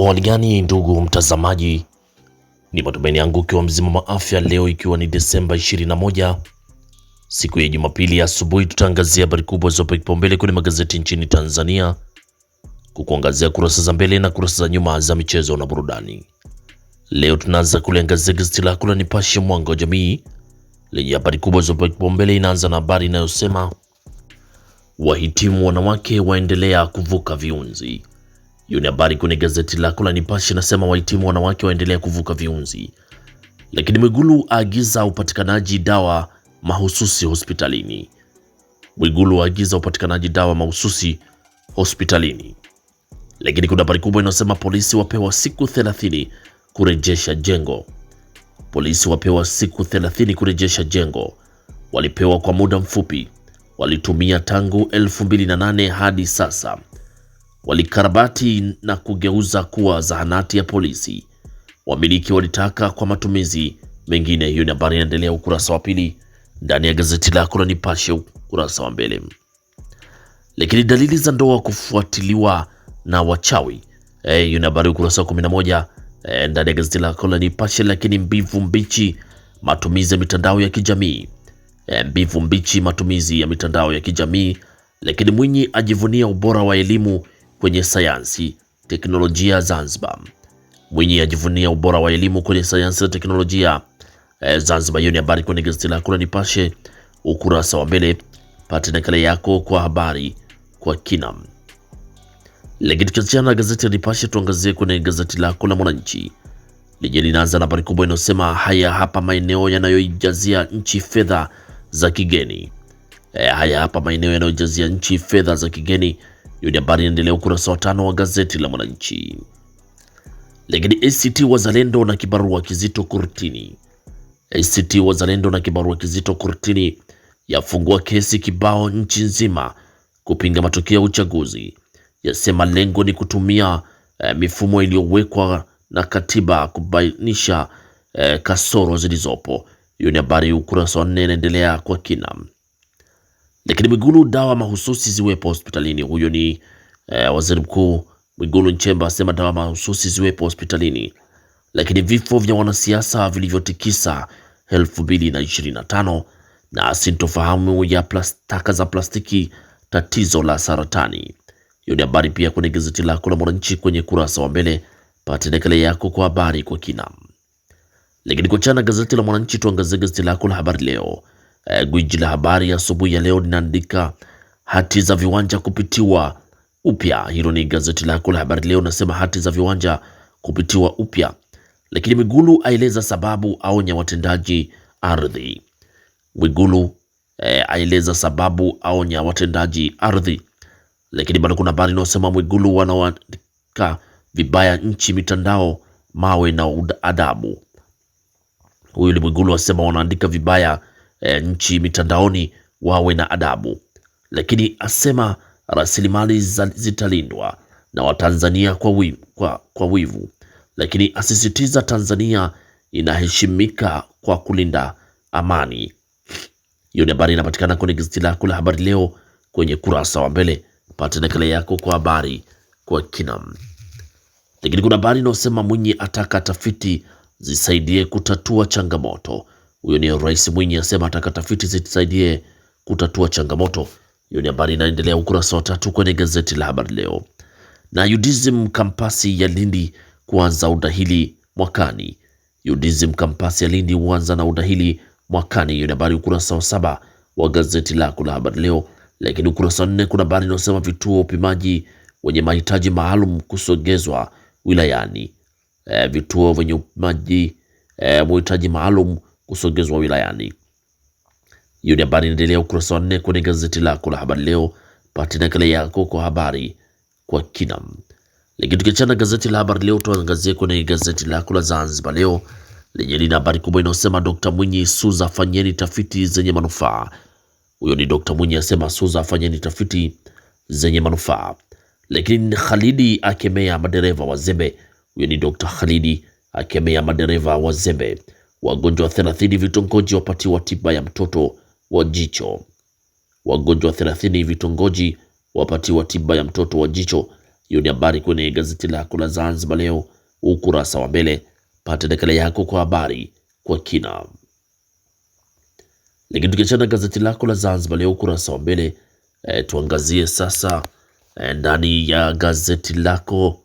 Hali gani ndugu mtazamaji, ni matumaini yangu ukiwa mzima wa afya. Leo ikiwa ni Desemba 21 siku ya Jumapili asubuhi, tutaangazia habari kubwa zopa kipaumbele kwenye magazeti nchini Tanzania, kukuangazia kurasa za mbele na kurasa za nyuma za michezo na burudani. Leo tunaanza kuliangazia gazeti lako la Nipashe Mwanga wa Jamii lenye habari kubwa zopa kipaumbele. Inaanza na habari inayosema wahitimu wanawake waendelea kuvuka viunzi. Hiyo ni habari kwenye gazeti lako la Nipashe, nasema wahitimu wanawake waendelea kuvuka viunzi. Lakini Mwigulu aagiza upatikanaji dawa mahususi hospitalini. Mwigulu aagiza upatikanaji dawa mahususi hospitalini. Lakini kuna habari kubwa inasema polisi wapewa siku 30 kurejesha jengo. Polisi wapewa siku 30 kurejesha jengo. Walipewa kwa muda mfupi. Walitumia tangu 2008 hadi sasa. Walikarabati na kugeuza kuwa zahanati ya polisi. Wamiliki walitaka kwa matumizi mengine. Hiyo ni habari inaendelea ukurasa wa pili ndani ya gazeti lako la Nipashe ukurasa wa mbele. Lakini dalili za ndoa kufuatiliwa na wachawi, hiyo ni habari ukurasa wa 11 ndani ya gazeti lako la Nipashe. Lakini mbivu mbichi matumizi ya mitandao ya kijamii, mbivu mbichi matumizi ya mitandao ya kijamii. Lakini Mwinyi ajivunia ubora wa elimu kwenye sayansi teknolojia Zanzibar. Mwinyi ajivunia ubora wa elimu kwenye sayansi na teknolojia Zanzibar. Hiyo ni habari kwenye gazeti lako la Nipashe ukurasa wa mbele. Pata nakala yako kwa habari kwa kina. Lakini tukiachana na gazeti la Nipashe, tuangazie kwenye gazeti lako la Mwananchi lenye linaanza na habari kubwa inayosema haya hapa maeneo yanayoijazia nchi fedha za kigeni. Haya hapa maeneo yanayojazia nchi fedha za kigeni. Hiyo ni habari inaendelea ukurasa wa 5 wa gazeti la Mwananchi. Lakini ACT Wazalendo na kibarua kizito kurtini. ACT Wazalendo na kibarua kizito kurtini yafungua kesi kibao nchi nzima kupinga matokeo ya uchaguzi. Yasema lengo ni kutumia mifumo iliyowekwa na katiba kubainisha kasoro zilizopo. Hiyo ni habari ukurasa wa 4 inaendelea kwa kina. Lakini Mwigulu dawa mahususi ziwepo hospitalini. Huyo ni waziri mkuu Mwigulu Nchemba asema dawa mahususi ziwepo hospitalini. Lakini vifo vya wanasiasa vilivyotikisa 2025 na sintofahamu ya taka za plastiki tatizo la saratani. Hiyo ni habari pia kwenye gazeti lako la Mwananchi kwenye kurasa wa mbele. Pata nakala yako kwa habari kwa kina. Lakini kwa chana gazeti la Mwananchi, tuangazie gazeti lako la Habari Leo. Gwiji la habari asubuhi ya leo linaandika hati za viwanja kupitiwa upya. Hilo ni gazeti lako la Habari Leo, nasema hati za viwanja kupitiwa upya. Lakini Mwigulu aeleza sababu, aonya watendaji ardhi. Mwigulu aeleza sababu, aonya watendaji ardhi. Lakini bado kuna habari inayosema Mwigulu wanaandika vibaya nchi mitandao mawe na adabu. Huyu ni Mwigulu asema wanaandika vibaya nchi mitandaoni wawe na adabu. Lakini asema rasilimali zitalindwa na Watanzania kwa wivu. Lakini asisitiza Tanzania inaheshimika kwa kulinda amani. Hiyo ni habari inapatikana kwenye gazeti lako la Habari Leo kwenye kurasa wa mbele. Pata nakala yako kwa habari kwa kina. Lakini kuna habari inayosema Mwinyi ataka tafiti zisaidie kutatua changamoto. Huyo ni Rais Mwinyi asema ataka tafiti zisaidie kutatua changamoto. Hiyo ni habari inaendelea ukurasa wa 3 kwenye gazeti la Habari Leo. Na UDSM kampasi ya Lindi kuanza udahili mwakani. UDSM kampasi ya Lindi huanza na udahili mwakani. Hiyo ni habari ukurasa wa 7 wa gazeti lako la Habari Leo. Lakini ukurasa wa 4 kuna habari inayosema vituo upimaji wenye mahitaji maalum kusogezwa wilayani. Vituo vyenye upimaji mahitaji maalum kusogezwa wilayani. Hiyo ni habari inaendelea ukurasa wa 4 kwenye gazeti lako la Habari Leo. Pata nakala yako kwa habari kwa kina. Lakini tukiachana gazeti la Habari Leo, tuangazie kwenye gazeti lako la Zanzibar Leo lenye lina habari kubwa inayosema Dr. Mwinyi, Suza fanyeni tafiti zenye manufaa. Huyo ni Dr. Mwinyi asema Suza fanyeni tafiti zenye manufaa. Lakini Khalidi akemea madereva wazembe. Huyo ni Dr. Khalidi akemea madereva wazembe. Wagonjwa 30 vitongoji wapatiwa tiba ya mtoto wa jicho. Wagonjwa 30 vitongoji wapatiwa tiba ya mtoto wa jicho. Hiyo ni habari kwenye gazeti lako la Zanzibar Leo ukurasa wa mbele. Pata nakala yako kwa habari kwa kina. Lakini tukiachana gazeti lako la Zanzibar Leo ukurasa wa mbele, tuangazie sasa ndani ya gazeti lako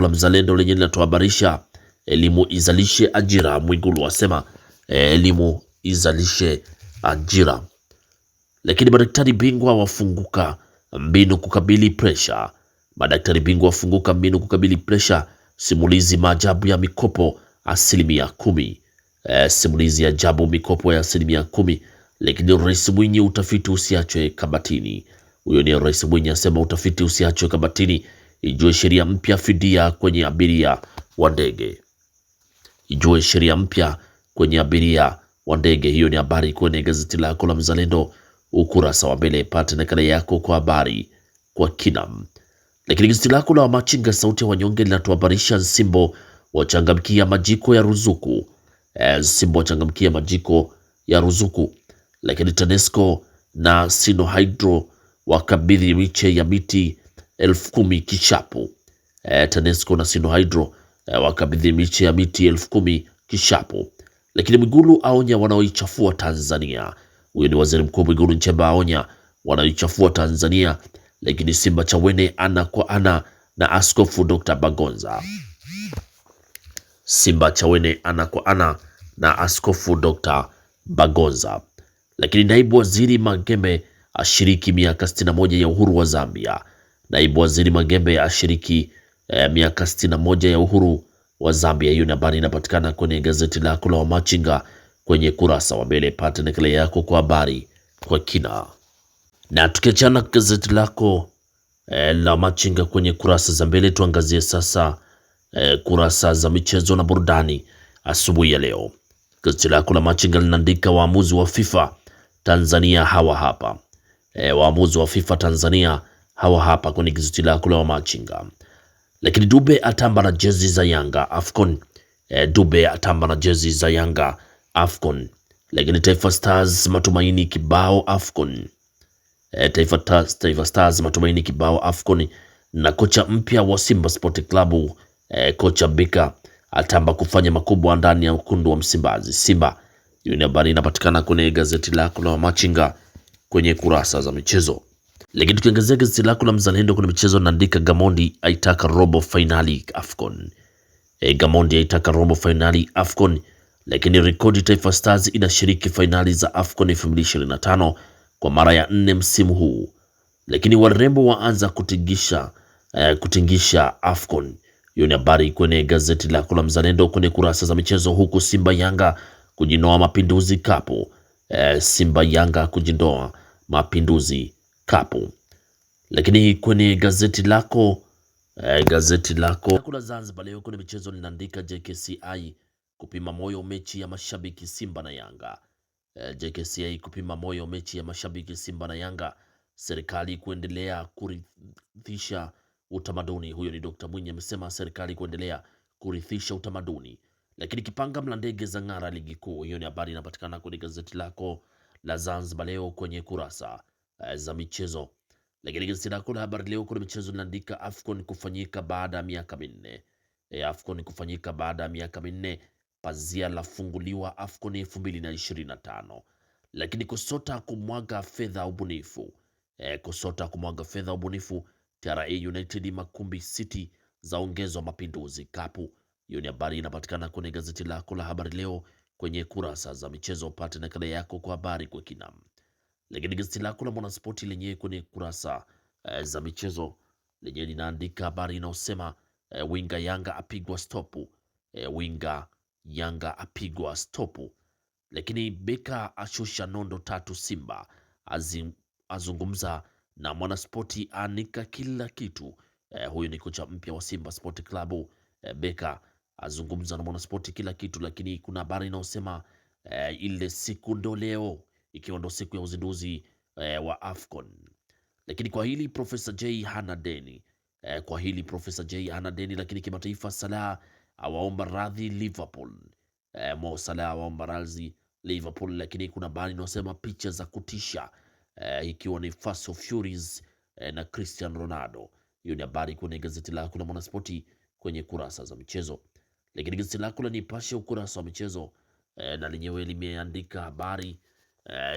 la Mzalendo lenye linatuhabarisha elimu izalishe ajira. Mwigulu asema elimu izalishe ajira. Lakini madaktari bingwa wafunguka mbinu kukabili presha. Madaktari bingwa wafunguka mbinu kukabili presha. Simulizi maajabu ya mikopo asilimia 10. Simulizi ya ajabu mikopo ya asilimia 10. Lakini Rais Mwinyi, utafiti usiachwe kabatini. Huyo ni Rais Mwinyi asema utafiti usiachwe kabatini. Ijue sheria mpya fidia kwenye abiria wa ndege. Ijue sheria mpya kwenye abiria wa ndege. Hiyo ni habari kwenye gazeti lako la Mzalendo ukurasa wa mbele. Pata nakala yako kwa habari kwa kina. Lakini gazeti lako la Machinga sauti ya wanyonge linatuhabarisha Nsimbo wachangamkia majiko ya ruzuku. Nsimbo wachangamkia majiko ya ruzuku. Lakini TANESCO na Sinohydro wakabidhi miche ya miti 10,000 kishapu. TANESCO na Sinohydro wakabidhi miche ya miti 10,000 kishapu. Lakini Mwigulu aonya wanaoichafua Tanzania. Huyo ni Waziri Mkuu Mwigulu Nchemba aonya wanaoichafua Tanzania. Lakini Simba Chawene ana kwa ana na Askofu Dr. Bagonza. Simba Chawene ana kwa ana na Askofu Dr. Bagonza. Lakini naibu waziri Magembe ashiriki miaka 61 ya uhuru wa Zambia. Naibu waziri Magembe ashiriki miaka 61 ya uhuru wa Zambia. Hiyo habari inapatikana kwenye gazeti lako la Wamachinga kwenye kurasa wa mbele. Pata nakala yako kwa habari kwa kina. Na tukiachana gazeti lako la Machinga kwenye kurasa za mbele, tuangazie sasa kurasa za michezo na burudani asubuhi ya leo. Gazeti lako la Machinga linaandika waamuzi wa FIFA Tanzania hawa hapa. Waamuzi wa FIFA Tanzania hawa hapa kwenye gazeti lako la Machinga. Lakini Dube atamba na jezi za Yanga Afcon. Dube atamba na jezi za Yanga Afcon. Lakini Taifa Stars matumaini kibao Afcon. Taifa Stars matumaini kibao Afcon. Na kocha mpya wa Simba Sport Club kocha Bika atamba kufanya makubwa ndani ya ukundu wa Msimbazi Simba. Hiyo ni habari inapatikana kwenye gazeti lako la Machinga kwenye kurasa za michezo. Lakini tukiangazia gazeti lako la Mzalendo kwenye michezo, naandika Gamondi aitaka robo finali Afcon. Gamondi aitaka robo finali Afcon. Lakini rekodi Taifa Stars inashiriki finali za Afcon 2025 kwa mara ya 4 msimu huu. Lakini warembo waanza kutingisha Afcon. Hiyo ni habari kwenye gazeti lako la Mzalendo kwenye kurasa za michezo, huku Simba Yanga kujinoa Mapinduzi Cup. Simba Yanga kujinoa Mapinduzi Cup. Lakini kwenye gazeti lako la Zanzibar Leo kwenye michezo linaandika JKCI kupima moyo mechi ya mashabiki Simba na Yanga. JKCI kupima moyo mechi ya mashabiki Simba na Yanga. Serikali kuendelea kurithisha utamaduni. Huyo ni Dr. Mwinyi amesema serikali kuendelea kurithisha utamaduni. Lakini Kipanga mla ndege za ng'ara ligi kuu. Hiyo ni habari inapatikana kwenye gazeti lako la Zanzibar Leo kwenye kurasa za michezo. Lakini gazeti lako la Habari Leo kwenye michezo linaandika Afcon kufanyika baada ya miaka minne. Afcon kufanyika baada ya miaka minne. Pazia la funguliwa Afcon 2025. Lakini Kosota kumwaga fedha ubunifu. Kosota kumwaga fedha ubunifu. TRA United Makumbi City zaongezwa Mapinduzi Cup. Hiyo ni habari inapatikana kwenye gazeti lako la Habari Leo kwenye kurasa za michezo. Pate nakala yako kwa habari kwa kina. Lakini gazeti lako la Mwanaspoti lenyewe kwenye kurasa za michezo lenyewe linaandika habari inayosema winga Yanga apigwa stopu. Winga Yanga apigwa stopu. Lakini Beka ashusha nondo 3 Simba. Azungumza na Mwanaspoti anika kila kitu. Huyu ni kocha mpya wa Simba Sport Club. Beka azungumza na Mwanaspoti kila kitu. Lakini kuna habari inayosema ile siku ndo leo, ikiwa ndo siku ya uzinduzi wa Afcon. Lakini kwa hili Profesa J hana deni. Lakini kimataifa, Salah awaomba radhi Liverpool. Mo Salah awaomba radhi Liverpool. Lakini kuna habari inayosema picha za kutisha ikiwa ni Fast and Furious na Cristiano Ronaldo. Hiyo ni habari kwenye gazeti lako la Mwanaspoti kwenye kurasa za michezo. Lakini gazeti lako la Nipashe ukurasa wa michezo na lenyewe limeandika habari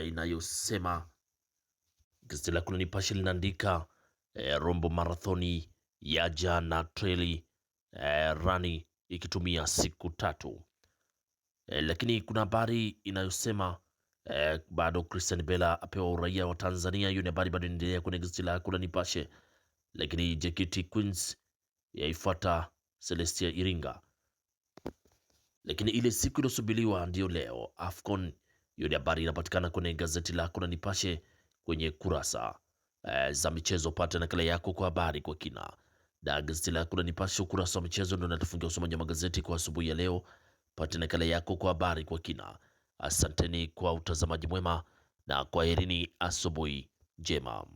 inayosema, gazeti lako la Nipashe linaandika Rombo marathoni yaja na treli rani ikitumia siku 3. Lakini kuna habari inayosema bado Christian Bella apewa uraia wa Tanzania. Hiyo ni habari bado inaendelea kwenye gazeti lako la Nipashe. Lakini JKT Queens yaifuata Celestia Iringa. Lakini ile siku iliyosubiriwa ndio leo Afcon. Hiyo ni habari inapatikana kwenye gazeti lako la Nipashe kwenye kurasa za michezo. Pata nakala yako kwa habari kwa kina, na gazeti lako la Nipashe ukurasa wa michezo ndio natufungia usomaji wa magazeti kwa asubuhi ya leo. Pata nakala yako kwa habari kwa kina. Asanteni kwa utazamaji mwema na kwaherini, asubuhi njema.